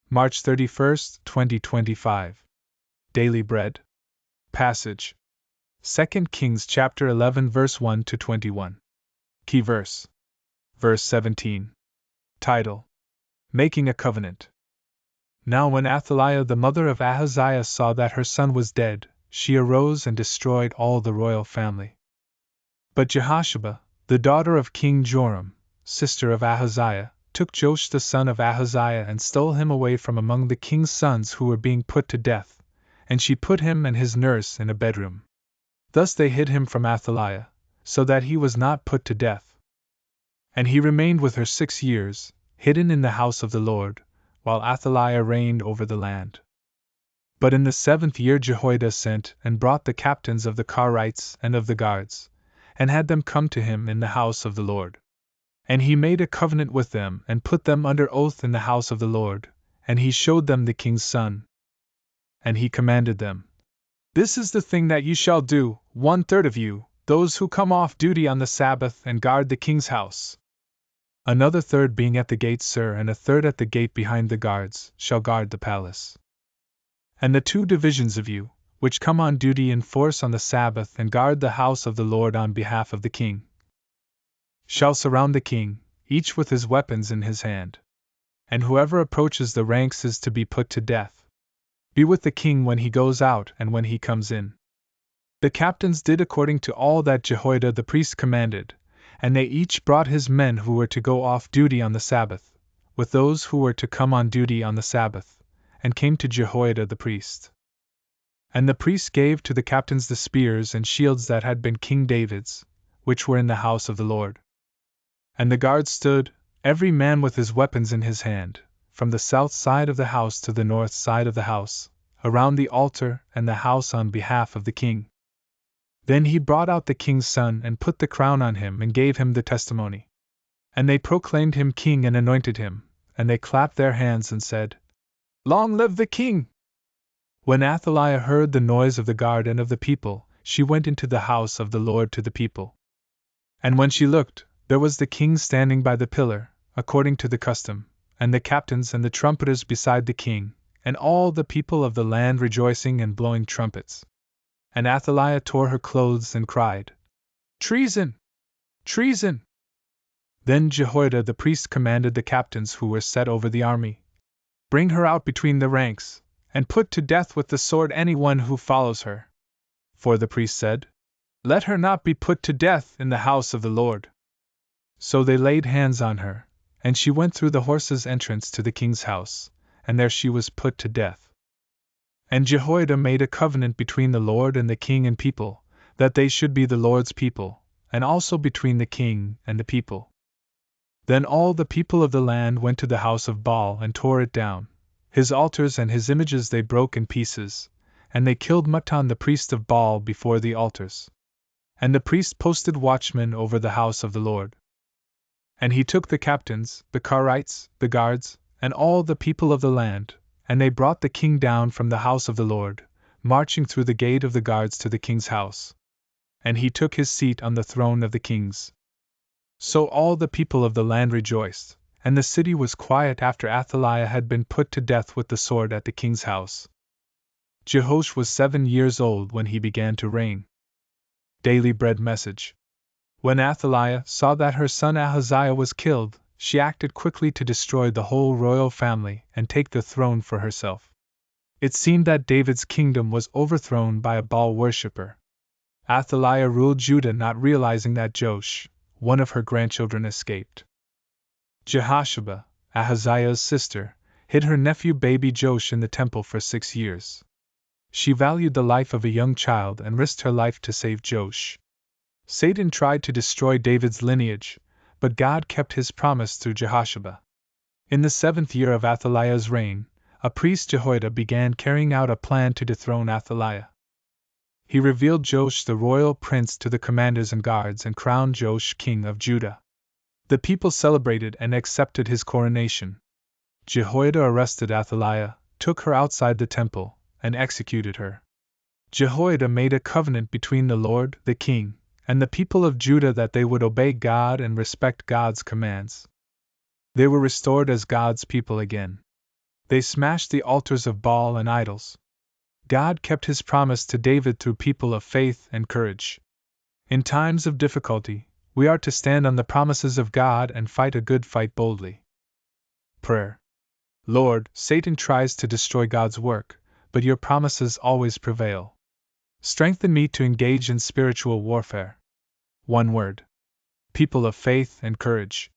March 31, 2025. Daily Bread. Passage. 2 Kings chapter 11 verse 1 to 21. Key verse. Verse 17. Title: Making a Covenant. Now when Athaliah the mother of Ahaziah saw that her son was dead, she arose and destroyed all the royal family. But Jehosheba, the daughter of King Joram, sister of Ahaziah, took Joash the son of Ahaziah and stole him away from among the king's sons who were being put to death, and she put him and his nurse in a bedroom. Thus they hid him from Athaliah, so that he was not put to death. And he remained with her 6 years, hidden in the house of the Lord, while Athaliah reigned over the land. But in the 7th year Jehoiada sent and brought the captains of the Carites and of the guards, and had them come to him in the house of the Lord. And he made a covenant with them and put them under oath in the house of the Lord, and he showed them the king's son. And he commanded them, "This is the thing that you shall do, 1/3 of you, those who come off duty on the Sabbath and guard the king's house. Another third being at the gate, sir, and a third at the gate behind the guards, shall guard the palace. And the 2 divisions of you, which come on duty in force on the Sabbath and guard the house of the Lord on behalf of the king, shall surround the king, each with his weapons in his hand. And whoever approaches the ranks is to be put to death. Be with the king when he goes out and when he comes in." The captains did according to all that Jehoiada the priest commanded, and they each brought his men who were to go off duty on the Sabbath, with those who were to come on duty on the Sabbath, and came to Jehoiada the priest. And the priest gave to the captains the spears and shields that had been King David's, which were in the house of the Lord. And the guards stood, every man with his weapons in his hand, from the south side of the house to the north side of the house, around the altar and the house on behalf of the king. Then he brought out the king's son and put the crown on him and gave him the testimony. And they proclaimed him king and anointed him, and they clapped their hands and said, "Long live the king!" When Athaliah heard the noise of the guard and of the people, she went into the house of the Lord to the people. And when she looked, there was the king standing by the pillar, according to the custom, and the captains and the trumpeters beside the king, and all the people of the land rejoicing and blowing trumpets. And Athaliah tore her clothes and cried, "Treason! Treason!" Then Jehoiada the priest commanded the captains who were set over the army, "Bring her out between the ranks, and put to death with the sword anyone who follows her." For the priest said, "Let her not be put to death in the house of the Lord." So they laid hands on her, and she went through the horses' entrance to the king's house, and there she was put to death. And Jehoiada made a covenant between the Lord and the king and people, that they should be the Lord's people, and also between the king and the people. Then all the people of the land went to the house of Baal and tore it down. His altars and his images they broke in pieces, and they killed Mattan the priest of Baal before the altars. And the priest posted watchmen over the house of the Lord. And he took the captains, the Carites, the guards, and all the people of the land, and they brought the king down from the house of the Lord, marching through the gate of the guards to the king's house. And he took his seat on the throne of the kings. So all the people of the land rejoiced, and the city was quiet after Athaliah had been put to death with the sword at the king's house. Jehoash was 7 years old when he began to reign. Daily Bread Message. When Athaliah saw that her son Ahaziah was killed, she acted quickly to destroy the whole royal family and take the throne for herself. It seemed that David's kingdom was overthrown by a Baal worshipper. Athaliah ruled Judah, not realizing that Joash, one of her grandchildren, escaped. Jehosheba, Ahaziah's sister, hid her nephew baby Joash in the temple for 6 years. She valued the life of a young child and risked her life to save Joash. Satan tried to destroy David's lineage, but God kept his promise through Jehosheba. In the 7th year of Athaliah's reign, a priest Jehoiada began carrying out a plan to dethrone Athaliah. He revealed Joash the royal prince to the commanders and guards and crowned Joash king of Judah. The people celebrated and accepted his coronation. Jehoiada arrested Athaliah, took her outside the temple, and executed her. Jehoiada made a covenant between the Lord, the king, and the people of Judah that they would obey God and respect God's commands. They were restored as God's people again. They smashed the altars of Baal and idols. God kept his promise to David through people of faith and courage. In times of difficulty, we are to stand on the promises of God and fight a good fight boldly. Prayer. Lord, Satan tries to destroy God's work, but your promises always prevail. Strengthen me to engage in spiritual warfare. One word. People of faith and courage.